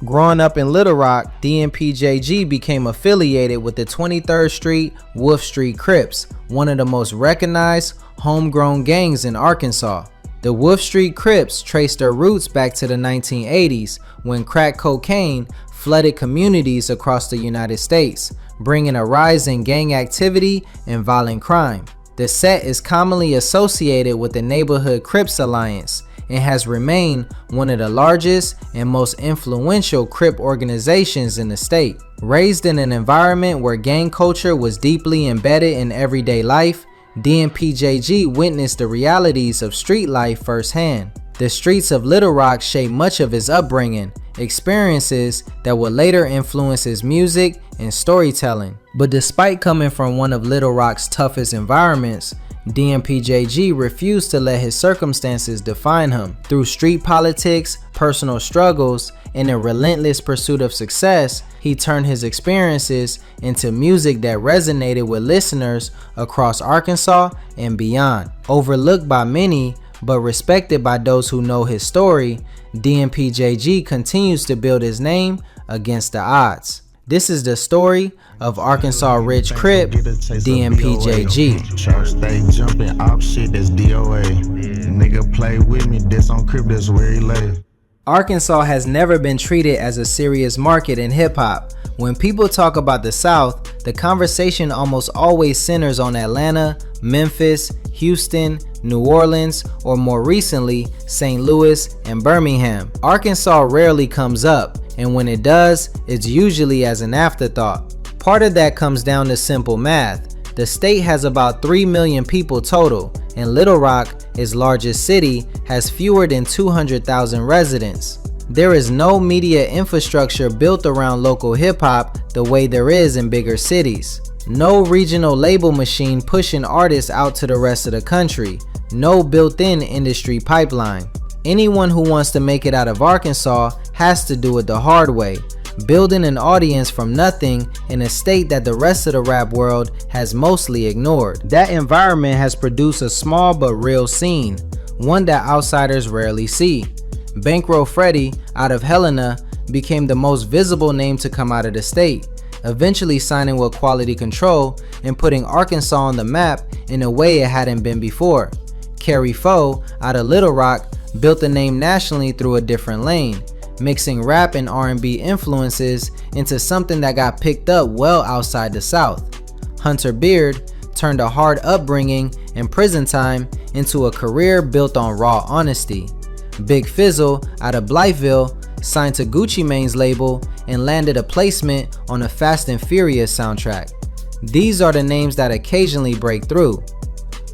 Growing up in Little Rock, DMPJG became affiliated with the 23rd Street Wolfe Street Crips, one of the most recognized homegrown gangs in Arkansas. The Wolfe Street Crips traced their roots back to the 1980s when crack cocaine flooded communities across the United States, bringing a rise in gang activity and violent crime. The set is commonly associated with the Neighborhood Crips Alliance and has remained one of the largest and most influential Crip organizations in the state. Raised in an environment where gang culture was deeply embedded in everyday life, DMPJG witnessed the realities of street life firsthand. The streets of Little Rock shaped much of his upbringing, experiences that would later influence his music and storytelling. But despite coming from one of Little Rock's toughest environments, DMPJG refused to let his circumstances define him. Through street politics, personal struggles, and a relentless pursuit of success, he turned his experiences into music that resonated with listeners across Arkansas and beyond. Overlooked by many, but respected by those who know his story, DMPJG continues to build his name against the odds. This is the story of Arkansas Rich Crip, DMPJG. Stay jumping off shit, that's DOA. Nigga play with me, this on Crip, that's where he lay. Arkansas has never been treated as a serious market in hip-hop. When people talk about the South, the conversation almost always centers on Atlanta, Memphis, Houston, New Orleans, or more recently, St. Louis and Birmingham. Arkansas rarely comes up, and when it does, it's usually as an afterthought. Part of that comes down to simple math. The state has about 3 million people total, and Little Rock, its largest city, has fewer than 200,000 residents. There is no media infrastructure built around local hip-hop the way there is in bigger cities. No regional label machine pushing artists out to the rest of the country. No built-in industry pipeline. Anyone who wants to make it out of Arkansas has to do it the hard way, building an audience from nothing in a state that the rest of the rap world has mostly ignored. That environment has produced a small but real scene, one that outsiders rarely see. Bankroll Freddie out of Helena became the most visible name to come out of the state, eventually signing with Quality Control and putting Arkansas on the map in a way it hadn't been before. Carrie Foe out of Little Rock built a name nationally through a different lane, mixing rap and R&B influences into something that got picked up well outside the South. Hunter Beard turned a hard upbringing and prison time into a career built on raw honesty. Big Fizzle out of Blytheville signed to Gucci Mane's label and landed a placement on a Fast and Furious soundtrack. These are the names that occasionally break through.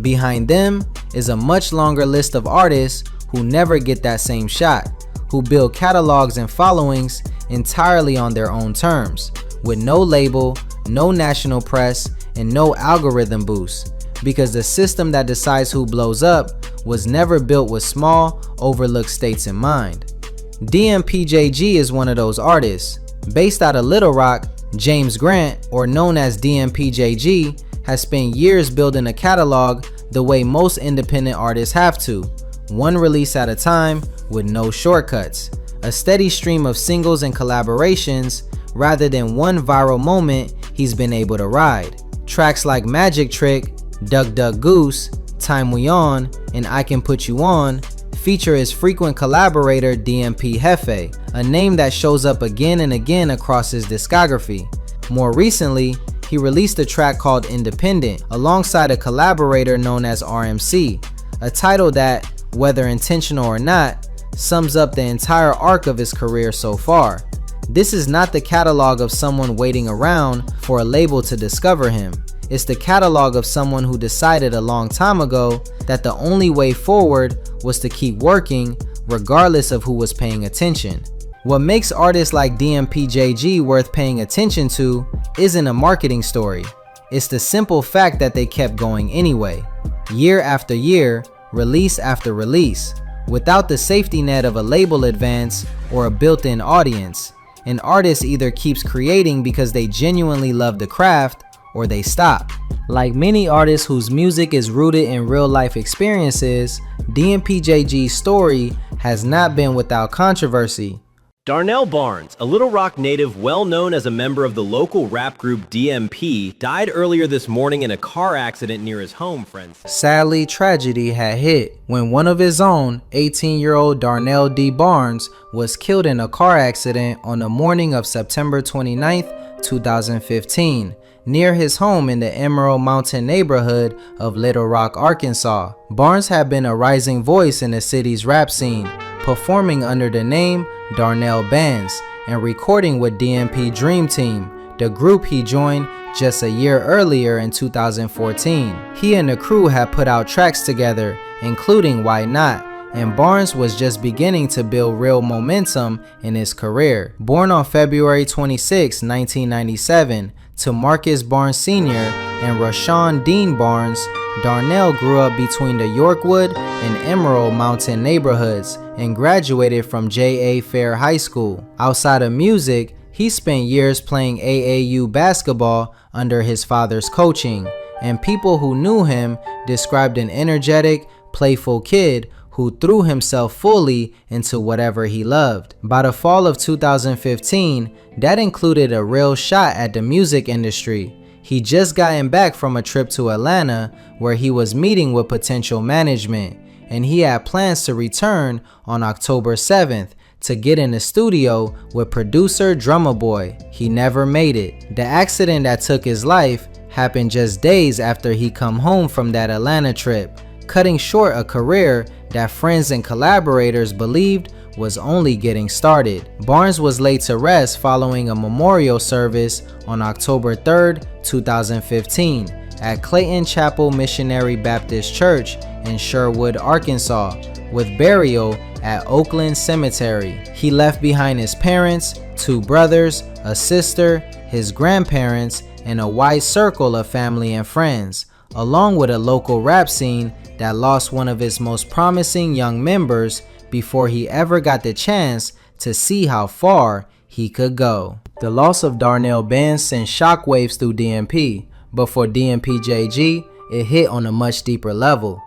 Behind them is a much longer list of artists who never get that same shot, who build catalogs and followings entirely on their own terms, with no label, no national press, and no algorithm boost, because the system that decides who blows up was never built with small, overlooked states in mind. DMPJG is one of those artists. Based out of Little Rock, James Grant, or known as DMPJG, has spent years building a catalog the way most independent artists have to, one release at a time with no shortcuts, a steady stream of singles and collaborations rather than one viral moment he's been able to ride. Tracks like Magic Trick, Duck Duck Goose, Time We On, and I Can Put You On feature his frequent collaborator DMP Jefe, a name that shows up again and again across his discography. More recently, he released a track called Independent alongside a collaborator known as RMC, a title that, whether intentional or not, sums up the entire arc of his career so far. This is not the catalog of someone waiting around for a label to discover him. It's the catalog of someone who decided a long time ago that the only way forward was to keep working regardless of who was paying attention. What makes artists like DMPJG worth paying attention to isn't a marketing story. It's the simple fact that they kept going anyway, year after year, release after release, without the safety net of a label advance or a built-in audience. An artist either keeps creating because they genuinely love the craft, or they stop. Like many artists whose music is rooted in real-life experiences, DMPJG's story has not been without controversy. Darnell Barnes, a Little Rock native well known as a member of the local rap group DMP, died earlier this morning in a car accident near his home, friends. Sadly, tragedy had hit when one of his own, 18-year-old Darnell D. Barnes, was killed in a car accident on the morning of September 29, 2015, near his home in the Emerald Mountain neighborhood of Little Rock, Arkansas. Barnes had been a rising voice in the city's rap scene, performing under the name Darnell Bands and recording with DMP Dream Team, the group he joined just a year earlier in 2014. He and the crew had put out tracks together, including Why Not, and Barnes was just beginning to build real momentum in his career. Born on February 26, 1997, to Marcus Barnes Sr. and Rashawn Dean Barnes, Darnell grew up between the Yorkwood and Emerald Mountain neighborhoods and graduated from J.A. Fair High School. Outside of music, he spent years playing AAU basketball under his father's coaching, and people who knew him described an energetic, playful kid who threw himself fully into whatever he loved. By the fall of 2015, that included a real shot at the music industry. He just gotten back from a trip to Atlanta where he was meeting with potential management, and he had plans to return on October 7th to get in the studio with producer Drummer Boy. He never made it. The accident that took his life happened just days after he come home from that Atlanta trip, cutting short a career that friends and collaborators believed was only getting started. Barnes was laid to rest following a memorial service on October 3, 2015 at Clayton Chapel Missionary Baptist Church in Sherwood, Arkansas, with burial at Oakland Cemetery. He left behind his parents, 2 brothers, a sister, his grandparents, and a wide circle of family and friends, along with a local rap scene that lost one of its most promising young members before he ever got the chance to see how far he could go. The loss of Darnell Bands sent shockwaves through DMP, but for DMP JG, it hit on a much deeper level.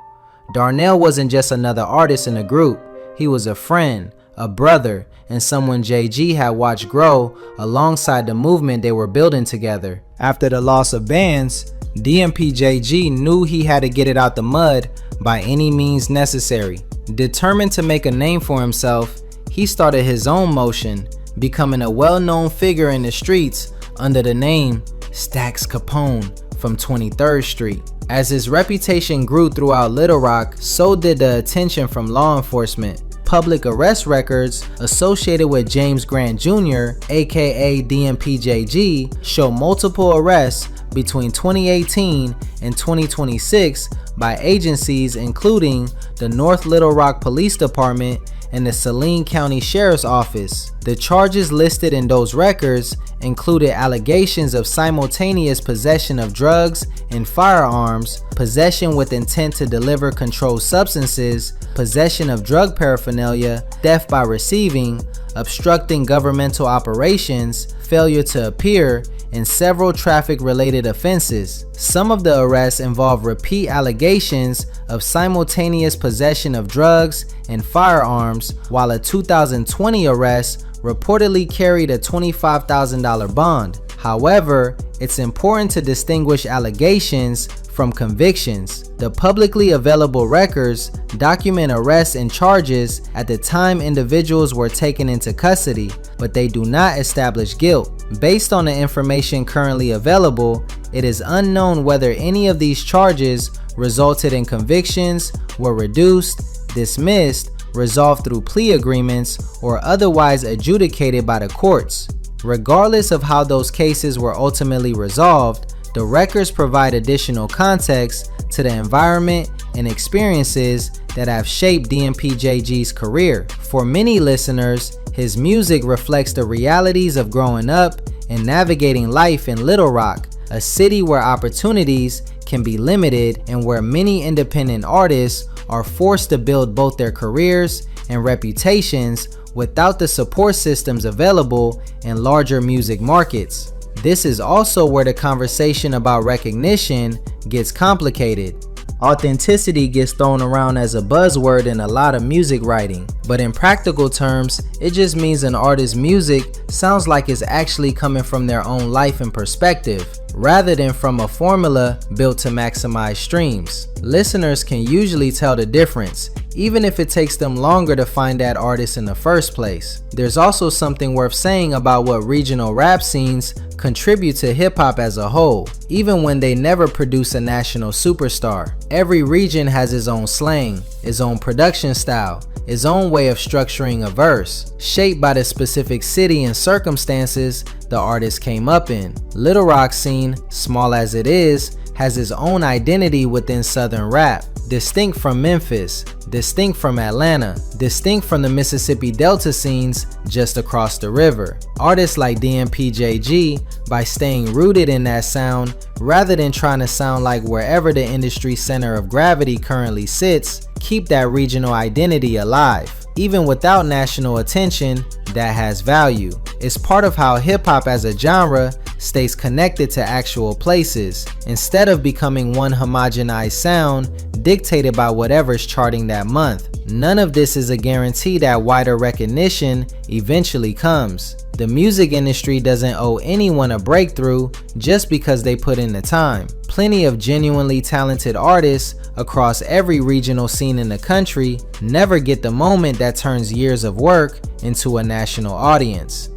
Darnell wasn't just another artist in the group, he was a friend, a brother, and someone JG had watched grow alongside the movement they were building together. After the loss of Bands, DMP JG knew he had to get it out the mud by any means necessary. Determined to make a name for himself, he started his own motion, becoming a well-known figure in the streets under the name Stacks Capone from 23rd Street. As his reputation grew throughout Little Rock, so did the attention from law enforcement. Public arrest records associated with James Grant Jr., aka DMPJG, show multiple arrests between 2018 and 2026 by agencies including the North Little Rock Police Department and the Saline County Sheriff's Office. The charges listed in those records included allegations of simultaneous possession of drugs and firearms, possession with intent to deliver controlled substances, possession of drug paraphernalia, theft by receiving, obstructing governmental operations, failure to appear, and several traffic-related offenses. Some of the arrests involve repeat allegations of simultaneous possession of drugs and firearms, while a 2020 arrest reportedly carried a $25,000 bond. However, it's important to distinguish allegations from convictions. The publicly available records document arrests and charges at the time individuals were taken into custody, but they do not establish guilt. Based on the information currently available, it is unknown whether any of these charges resulted in convictions, were reduced, dismissed, resolved through plea agreements, or otherwise adjudicated by the courts. Regardless of how those cases were ultimately resolved, the records provide additional context to the environment and experiences that have shaped DMPJG's career. For many listeners, his music reflects the realities of growing up and navigating life in Little Rock, a city where opportunities can be limited and where many independent artists are forced to build both their careers and reputations without the support systems available in larger music markets. This is also where the conversation about recognition gets complicated. Authenticity gets thrown around as a buzzword in a lot of music writing, but in practical terms, it just means an artist's music sounds like it's actually coming from their own life and perspective, rather than from a formula built to maximize streams. Listeners can usually tell the difference, even if it takes them longer to find that artist in the first place. There's also something worth saying about what regional rap scenes contribute to hip-hop as a whole, even when they never produce a national superstar. Every region has its own slang, its own production style, its own way of structuring a verse, shaped by the specific city and circumstances the artist came up in. Little Rock scene, small as it is, has its own identity within Southern rap, distinct from Memphis, distinct from Atlanta, distinct from the Mississippi Delta scenes just across the river. Artists like DMPJG, by staying rooted in that sound rather than trying to sound like wherever the industry center of gravity currently sits, keep that regional identity alive. Even without national attention, that has value. It's part of how hip-hop as a genre stays connected to actual places, instead of becoming one homogenized sound dictated by whatever's charting that month. None of this is a guarantee that wider recognition eventually comes. The music industry doesn't owe anyone a breakthrough just because they put in the time. Plenty of genuinely talented artists across every regional scene in the country never get the moment that turns years of work into a national audience.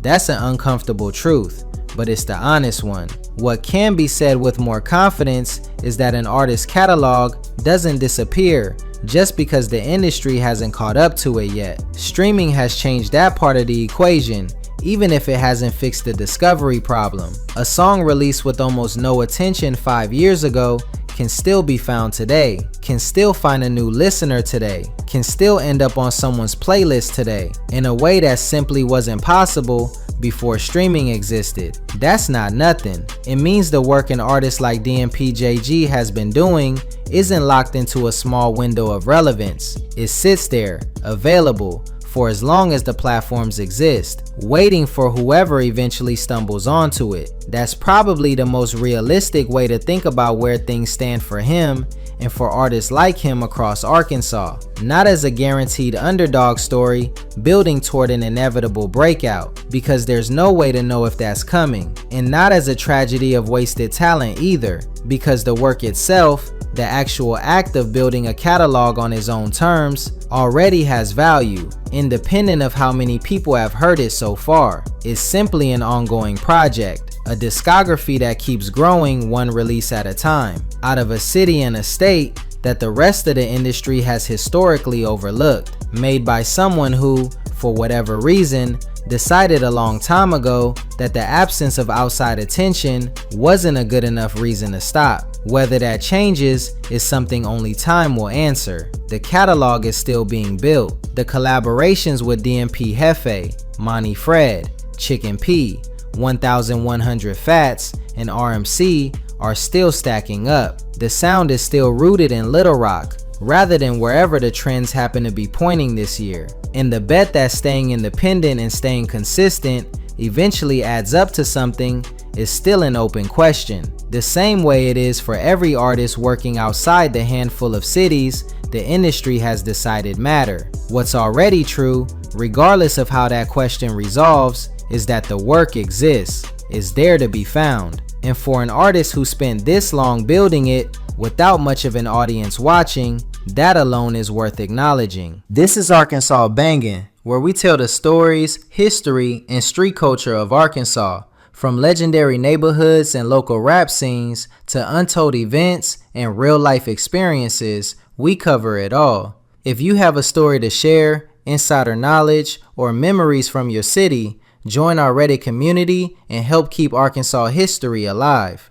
That's an uncomfortable truth, but it's the honest one. What can be said with more confidence is that an artist's catalog doesn't disappear just because the industry hasn't caught up to it yet. Streaming has changed that part of the equation, even if it hasn't fixed the discovery problem. A song released with almost no attention 5 years ago can still be found today, can still find a new listener today, can still end up on someone's playlist today, in a way that simply wasn't possible before streaming existed. That's not nothing. It means the work an artist like DMPJG has been doing isn't locked into a small window of relevance. It sits there, available, for as long as the platforms exist, waiting for whoever eventually stumbles onto it. That's probably the most realistic way to think about where things stand for him and for artists like him across Arkansas. Not as a guaranteed underdog story building toward an inevitable breakout, because there's no way to know if that's coming. And not as a tragedy of wasted talent either, because the work itself, the actual act of building a catalog on his own terms, already has value, independent of how many people have heard it so far. It's simply an ongoing project, a discography that keeps growing one release at a time, out of a city and a state that the rest of the industry has historically overlooked, made by someone who, for whatever reason, decided a long time ago that the absence of outside attention wasn't a good enough reason to stop. Whether that changes is something only time will answer. The catalog is still being built. The collaborations with DMP Jefe, Monty Fred, Chicken P, 1100 Fats, and RMC are still stacking up. The sound is still rooted in Little Rock, rather than wherever the trends happen to be pointing this year. And the bet that staying independent and staying consistent eventually adds up to something is still an open question. The same way it is for every artist working outside the handful of cities the industry has decided matter. What's already true, regardless of how that question resolves, is that the work exists, is there to be found. And for an artist who spent this long building it without much of an audience watching, that alone is worth acknowledging. This is Arkansas Bangin', where we tell the stories, history, and street culture of Arkansas, from legendary neighborhoods and local rap scenes to untold events and real-life experiences. We cover it all. If you have a story to share, insider knowledge, or memories from your city, join our Reddit community and help keep Arkansas history alive.